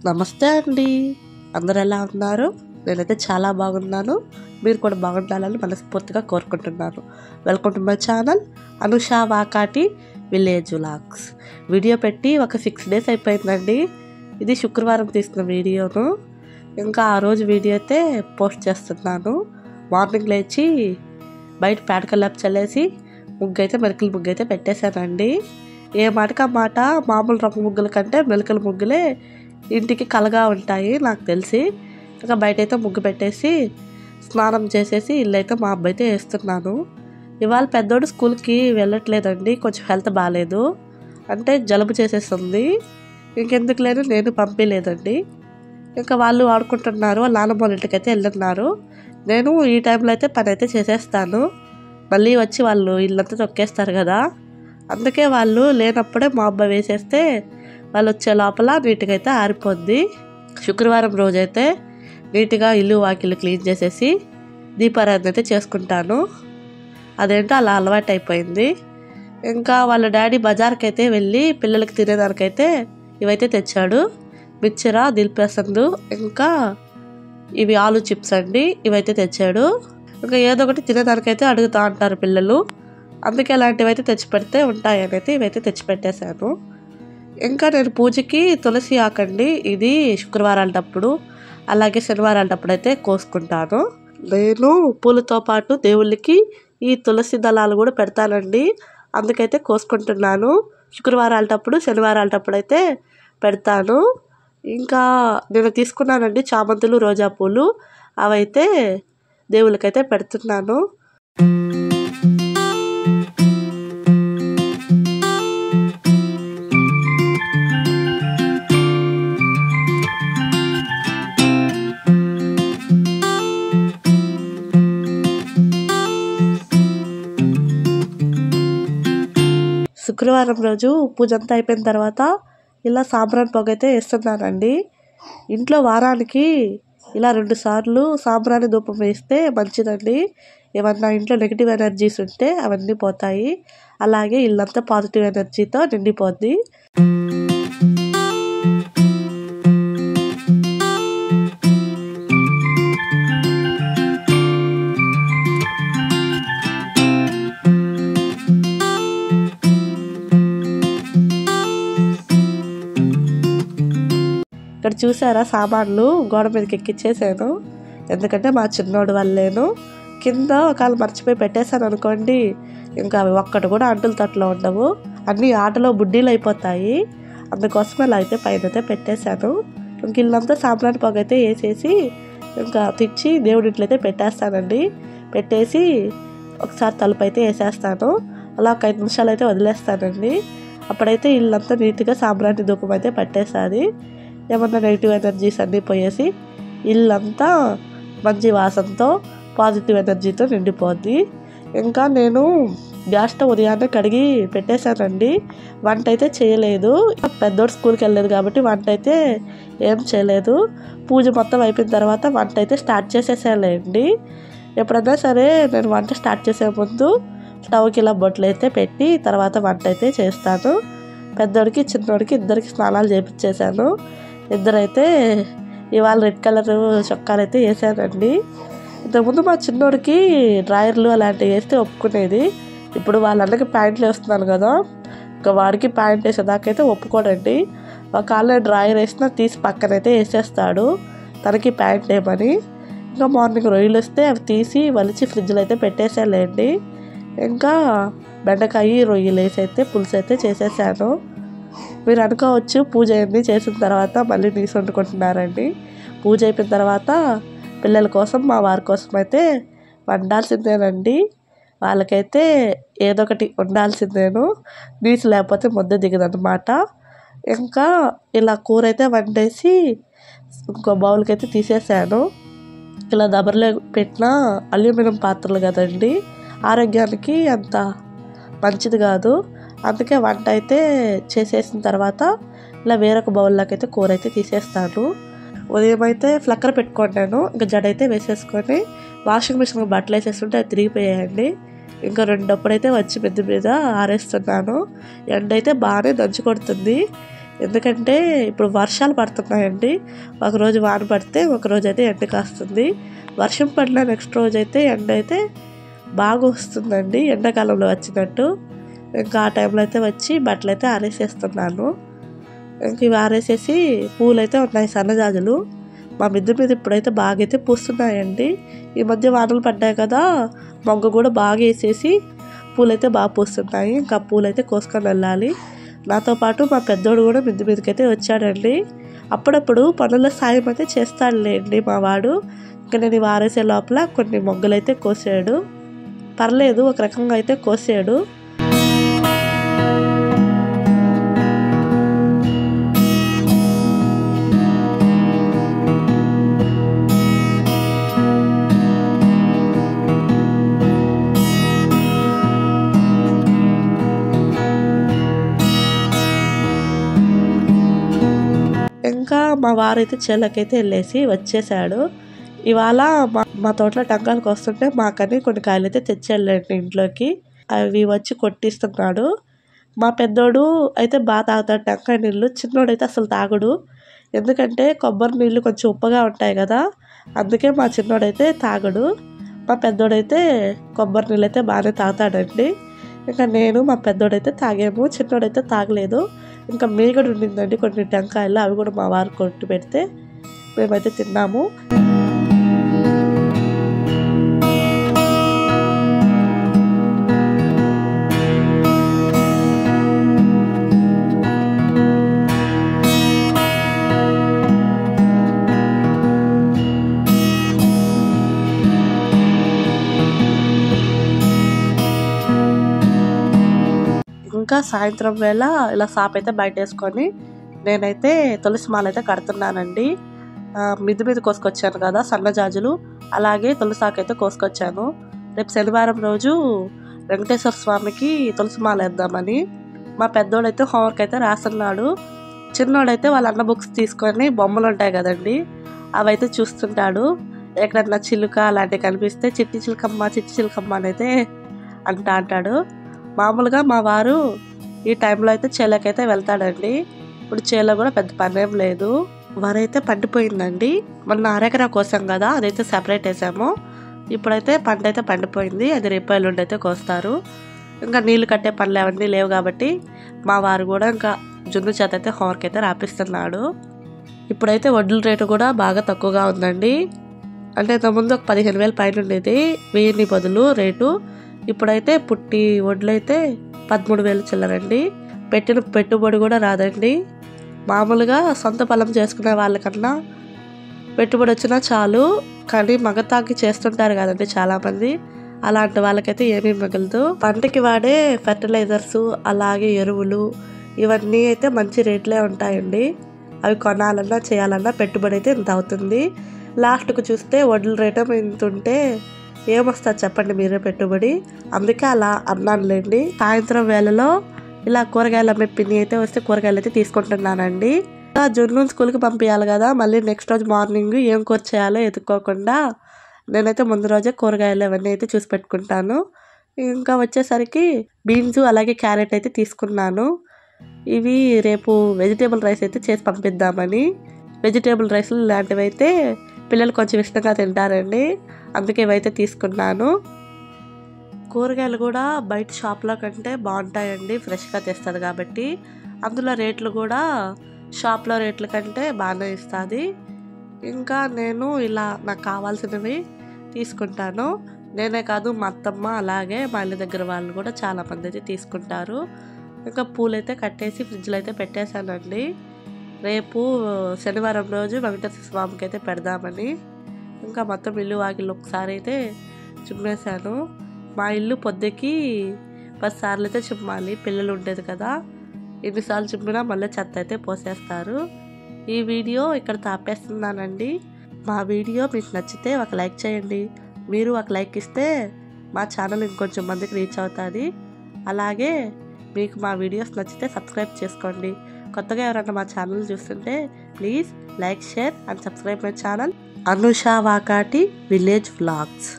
నమస్తే అండి. అందరూ ఎలా ఉన్నారు? నేనైతే చాలా బాగున్నాను. మీరు కూడా బాగుండాలని మనస్ఫూర్తిగా కోరుకుంటున్నాను. Welcome to my channel Anusha Vakati village vlogs. Video పెట్టి ఒక 6 days అయిపోయిందండి. ఇది శుక్రవారం తీసిన వీడియోను. ఇంకా ఆ రోజు వీడియో అయితే పోస్ట్ చేస్తున్నాను. మార్నింగ్ లేచి బయట పేడకల్లాపు చల్లేసి మెలకల ముగ్గు అయితే పెట్టేశానండి. ఏ మాటకి ఆ మాట, మామూలు రంగు ముగ్గుల కంటే మెలకల ముగ్గులే ఇంటికి కలగా ఉంటాయి నాకు తెలిసి. ఇంకా బయట అయితే ముగ్గు పెట్టేసి స్నానం చేసేసి ఇల్లు అయితే మా అబ్బాయి అయితే వేస్తున్నాను. ఇవాళ పెద్దోడు స్కూల్కి వెళ్ళట్లేదండి, కొంచెం హెల్త్ బాగాలేదు, అంటే జలుబు చేసేస్తుంది. ఇంకెందుకు లేదు, నేను పంపించలేదండి. ఇంకా వాళ్ళు ఆడుకుంటున్నారు, వాళ్ళ నాన్నమ్మ వాళ్ళ ఇంటికి అయితే వెళ్తున్నారు. నేను ఈ టైంలో అయితే పని అయితే చేసేస్తాను, మళ్ళీ వచ్చి వాళ్ళు ఇల్లంతా తొక్కేస్తారు కదా. అందుకే వాళ్ళు లేనప్పుడే మా అబ్బాయి వేసేస్తే వాళ్ళు వచ్చే లోపల నీట్గా అయితే ఆరిపోద్ది. శుక్రవారం రోజైతే నీట్గా ఇల్లు వాకిళ్ళు క్లీన్ చేసేసి దీపారాధన అయితే చేసుకుంటాను. అదేంటో అలా అలవాటు అయిపోయింది. ఇంకా వాళ్ళ డాడీ బజార్కి అయితే వెళ్ళి పిల్లలకి తినేదానికైతే ఇవైతే తెచ్చాడు. మిక్చరా, దిల్పసందు, ఇంకా ఇవి ఆలు చిప్స్ అండి, ఇవైతే తెచ్చాడు. ఇంకా ఏదో ఒకటి తినేదానికైతే అడుగుతూ ఉంటారు పిల్లలు, అందుకే ఇలాంటివి అయితే తెచ్చిపెడితే ఉంటాయని అయితే ఇవైతే తెచ్చిపెట్టేశాను. ఇంకా నేను పూజకి తులసి ఆకండి, ఇది శుక్రవారాలటప్పుడు అలాగే శనివారాలటప్పుడు అయితే కోసుకుంటాను. నేను పూలతో పాటు దేవుళ్ళకి ఈ తులసి దళాలు కూడా పెడతానండి, అందుకైతే కోసుకుంటున్నాను. శుక్రవారాలటప్పుడు శనివారాలటప్పుడు అయితే పెడతాను. ఇంకా నేను తీసుకున్నానండి చామంతులు, రోజా పూలు, అవైతే దేవుళ్ళకైతే పెడుతున్నాను. శుక్రవారం రోజు పూజ అంతా అయిపోయిన తర్వాత ఇలా సాంబ్రాణి పొగ అయితే వేస్తున్నానండి. ఇంట్లో వారానికి ఇలా 2 సార్లు సాంబ్రాణి ధూపం వేస్తే మంచిదండి. ఏమన్నా ఇంట్లో నెగిటివ్ ఎనర్జీస్ ఉంటే అవన్నీ పోతాయి, అలాగే ఇల్లంతా పాజిటివ్ ఎనర్జీతో నిండిపోద్ది. ఇక్కడ చూసారా, సామాన్లు గోడ మీదకి ఎక్కిచ్చేసాను, ఎందుకంటే మా చిన్నోడు వల్లేను. కింద ఒకవేళ మర్చిపోయి పెట్టేశాను అనుకోండి, ఇంకా అవి ఒక్కటి కూడా అంటుల తట్లో ఉండవు, అన్నీ ఆటలో బుడ్డీలు అయిపోతాయి. అందుకోసం అలా అయితే పైన అయితే పెట్టేశాను. ఇంక ఇల్లంతా సాంబ్రాణి పొగ అయితే వేసేసి ఇంకా తెచ్చి దేవుడి ఇంట్లో అయితే పెట్టేస్తానండి. పెట్టేసి ఒకసారి తలుపు అయితే వేసేస్తాను. అలా ఒక 5 నిమిషాలు అయితే వదిలేస్తానండి. అప్పుడైతే ఇల్లంతా నీట్గా సాంబ్రాణి ధూపం అయితే పట్టేస్తుంది. ఏమన్నా నెగిటివ్ ఎనర్జీస్ అన్నీ పోయేసి ఇల్లంతా మంచి వాసనతో పాజిటివ్ ఎనర్జీతో నిండిపోద్ది. ఇంకా నేను గ్యాస్ స్టవ్ ఉదయాన్నే కడిగి పెట్టేశానండి. వంట అయితే చేయలేదు, పెద్దోడు స్కూల్కి వెళ్ళలేదు కాబట్టి వంట అయితే ఏం చేయలేదు. పూజ మొత్తం అయిపోయిన తర్వాత వంట అయితే స్టార్ట్ చేసేసానులేండి. ఎప్పుడన్నా సరే నేను వంట స్టార్ట్ చేసే ముందు స్టవ్కి ఇలా బొట్లు అయితే పెట్టి తర్వాత వంట అయితే చేస్తాను. పెద్దోడికి చిన్నోడికి ఇద్దరికి స్నానాలు చేయించేసాను. ఇద్దరైతే ఇవాళ రెడ్ కలర్ చొక్కాలు అయితే వేసానండి. ఇంతకుముందు మా చిన్నోడికి డ్రాయర్లు అలాంటివి వేస్తే ఒప్పుకునేది, ఇప్పుడు వాళ్ళందరికీ ప్యాంట్లు వేస్తున్నాను కదా, ఇంకా వాడికి ప్యాంట్ వేసేదాకైతే ఒప్పుకోడండి. ఒకవేళ డ్రాయర్ వేసినా తీసి పక్కనైతే వేసేస్తాడు, తనకి ప్యాంట్ ఏమని. ఇంకా మార్నింగ్ రొయ్యలు వస్తే అవి తీసి వలిచి ఫ్రిడ్జ్లో అయితే పెట్టేసానులేండి. ఇంకా బెండకాయ రొయ్యలు వేసి అయితే పులుసు అయితే చేసేసాను. మీరు అనుకోవచ్చు పూజ అన్నీ చేసిన తర్వాత మళ్ళీ నీసు వండుకుంటున్నారండి. పూజ అయిపోయిన తర్వాత పిల్లల కోసం, మా వారి కోసం అయితే వండాల్సిందేనండి. వాళ్ళకైతే ఏదో ఒకటి వండాల్సిందేను, నీసు లేకపోతే ముద్ద దిగదనమాట. ఇంకా ఇలా కూర అయితే వండేసి ఇంకో బౌల్కి అయితే తీసేసాను. ఇలా దబర్లో పెట్టిన అల్యూమినియం పాత్రలు కదండి, ఆరోగ్యానికి అంత మంచిది కాదు. అందుకే వంట అయితే చేసేసిన తర్వాత ఇలా వేరొక బౌల్లోకి అయితే కూర అయితే తీసేస్తాను. ఉదయం అయితే ఫ్లక్కర్ పెట్టుకున్నాను, ఇంకా జడ అయితే వేసేసుకొని వాషింగ్ మిషన్కి బట్టలు వేసేస్తుంటే అది తిరిగిపోయాయండి. ఇంకా 2 అప్పుడైతే వచ్చి పెద్ద మీద ఆరేస్తున్నాను. ఎండ అయితే బాగానే దంచి కొడుతుంది. ఎందుకంటే ఇప్పుడు వర్షాలు పడుతున్నాయండి. ఒకరోజు వాన పడితే ఒకరోజు అయితే ఎండ కాస్తుంది. వర్షం పడిన నెక్స్ట్ రోజు అయితే ఎండ అయితే బాగా వస్తుందండి, ఎండాకాలంలో వచ్చినట్టు. ఇంకా ఆ టైంలో అయితే వచ్చి బట్టలు అయితే ఆరేసేస్తున్నాను. ఇంక ఇవి ఆరేసేసి పూలు అయితే ఉన్నాయి, సన్నజాజులు. మా మిద్దె మీద ఇప్పుడైతే బాగా అయితే పూస్తున్నాయండి. ఈ మధ్య వానలు పడ్డాయి కదా, మొగ్గ కూడా బాగా వేసేసి పూలైతే బాగా పూస్తున్నాయి. ఇంకా పూలైతే కోసుకొని వెళ్ళాలి. నాతో పాటు మా పెద్దోడు కూడా మిద్దె మీదకి అయితే వచ్చాడండి. అప్పుడప్పుడు పనుల సాయం అయితే చేస్తాడులేండి మా వాడు. ఇంకా నేను వారేసే లోపల కొన్ని మొగ్గలు అయితే కోసాడు. పర్లేదు, ఒక రకంగా అయితే కోసాడు. ఇంకా మా వారైతే చేలకైతే వెళ్ళేసి వచ్చేసాడు. ఇవాళ మా తోటలో టెంకాయలకు వస్తుంటే మాకని కొన్ని కాయలు అయితే తెచ్చేళ్ళండి ఇంట్లోకి. అవి వచ్చి కొట్టిస్తున్నాడు. మా పెద్దోడు అయితే బాగా తాగుతాడు టెంకాయ నీళ్ళు. చిన్నోడైతే అసలు తాగుడు. ఎందుకంటే కొబ్బరి నీళ్ళు కొంచెం ఉప్పగా ఉంటాయి కదా, అందుకే మా చిన్నోడైతే తాగుడు. మా పెద్దోడైతే కొబ్బరి నీళ్ళు అయితే బాగానే తాగుతాడండి. ఇంకా నేను మా పెద్దోడైతే తాగాము, చిన్నోడైతే తాగలేదు. ఇంకా మీగడ ఉండిందండి కొన్ని టెంకాయలు, అవి కూడా మా వారు కొట్టి పెడితే మేమైతే తిన్నాము. ఇంకా సాయంత్రం వేళ ఇలా సాప్ అయితే బయట వేసుకొని నేనైతే తులసి మాల అయితే కడుతున్నానండి. మిద్ది మీద కోసుకొచ్చాను కదా సన్నజాజులు, అలాగే తులసాకు అయితే కోసుకొచ్చాను. రేపు శనివారం రోజు వెంకటేశ్వర స్వామికి తులసి మాల వేద్దామని. మా పెద్దోడైతే హోంవర్క్ అయితే రాస్తున్నాడు. చిన్నోడైతే వాళ్ళ అన్న బుక్స్ తీసుకొని బొమ్మలు ఉంటాయి కదండి, అవైతే చూస్తుంటాడు. ఎక్కడన్నా చిలుక అలాంటివి కనిపిస్తే చిట్టి చిలుకమ్మ అని అయితే అంటాడు. మామూలుగా మా వారు ఈ టైంలో అయితే చేలకైతే వెళ్తాడండి. ఇప్పుడు చేలో కూడా పెద్ద పని ఏం లేదు. వరైతే పండిపోయిందండి. మొన్న అరెకరా కోసాం కదా, అదైతే సెపరేట్ వేసాము. ఇప్పుడైతే పంట అయితే పండిపోయింది. అది రేపు ఎల్లుండి అయితే కోస్తారు. ఇంకా నీళ్లు కట్టే పనులు అవన్నీ లేవు కాబట్టి మా వారు కూడా ఇంకా జున్ను చేత అయితే హోంవర్క్ అయితే రాపిస్తున్నాడు. ఇప్పుడైతే వడ్ల రేటు కూడా బాగా తక్కువగా ఉందండి. అంటే ఇంతకుముందు ఒక 15,000 పైన ఉండేది, 1000 బదులు రేటు. ఇప్పుడైతే పుట్టి వడ్లు అయితే 13,000 చిల్లరండి. పెట్టిన పెట్టుబడి కూడా రాదండి. మామూలుగా సొంత పొలం చేసుకునే వాళ్ళకన్నా పెట్టుబడి వచ్చినా చాలు, కానీ మగతాకి చేస్తుంటారు కదండి చాలామంది, అలాంటి వాళ్ళకైతే ఏమీ మిగలదు. పంటకి వాడే ఫెర్టిలైజర్స్ అలాగే ఎరువులు ఇవన్నీ అయితే మంచి రేట్లే ఉంటాయండి. అవి కొనాలన్నా చేయాలన్నా పెట్టుబడి అయితే ఇంత అవుతుంది. లాస్ట్కు చూస్తే వడ్ల రేటు ఇంత ఉంటే ఏమొస్తుంది చెప్పండి మీరే పెట్టుబడి. అందుకే అలా అన్నానులేండి. సాయంత్రం వేళలో ఇలా కూరగాయలు అమ్మే పిన్ని అయితే వస్తే కూరగాయలు అయితే తీసుకుంటున్నానండి. జున్ను స్కూల్కి పంపించాలి కదా, మళ్ళీ నెక్స్ట్ రోజు మార్నింగ్ ఏం కూర చేయాలో ఎత్తుక్కోకుండా నేనైతే ముందు రోజే కూరగాయలు అవన్నీ అయితే చూసి పెట్టుకుంటాను. ఇంకా వచ్చేసరికి బీన్స్ అలాగే క్యారెట్ అయితే తీసుకున్నాను. ఇవి రేపు వెజిటేబుల్ రైస్ అయితే చేసి పంపిద్దామని. వెజిటేబుల్ రైస్లు ఇలాంటివి అయితే పిల్లలు కొంచెం ఇష్టంగా తింటారండి, అందుకే ఇవైతే తీసుకున్నాను. కూరగాయలు కూడా బయట షాప్లో కంటే బాగుంటాయండి, ఫ్రెష్గా తెస్తుంది కాబట్టి. అందులో రేట్లు కూడా షాప్లో రేట్ల కంటే బాగానే ఇస్తుంది. ఇంకా నేను ఇలా నాకు కావాల్సినవి తీసుకుంటాను. నేనే కాదు, మా అత్తమ్మ అలాగే మా ఇళ్ళ దగ్గర వాళ్ళు కూడా చాలామంది అయితే తీసుకుంటారు. ఇంకా పూలైతే కట్టేసి ఫ్రిడ్జ్లో అయితే పెట్టేశానండి. రేపు శనివారం రోజు వెంకటేశ్వర స్వామికి అయితే పెడదామని. ఇంకా మొత్తం ఇల్లు వాకిళ్ళు ఒకసారి అయితే చిమ్మేశాను. మా ఇల్లు పొద్దుకి 10 సార్లు అయితే చిమ్మాలి, పిల్లలు ఉండేది కదా. ఎన్నిసార్లు చిమ్మినా మళ్ళీ చెత్త అయితే పోసేస్తారు. ఈ వీడియో ఇక్కడ తాపేస్తున్నానండి. మా వీడియో మీకు నచ్చితే ఒక లైక్ చేయండి. మీరు ఒక లైక్ ఇస్తే మా ఛానల్ ఇంకొంచెం మందికి రీచ్ అవుతుంది. అలాగే మీకు మా వీడియోస్ నచ్చితే సబ్స్క్రైబ్ చేసుకోండి. కొత్తగా ఎవరైనా మా ఛానల్ చూస్తుంటే please like, share and subscribe my channel Anusha Vakati village vlogs.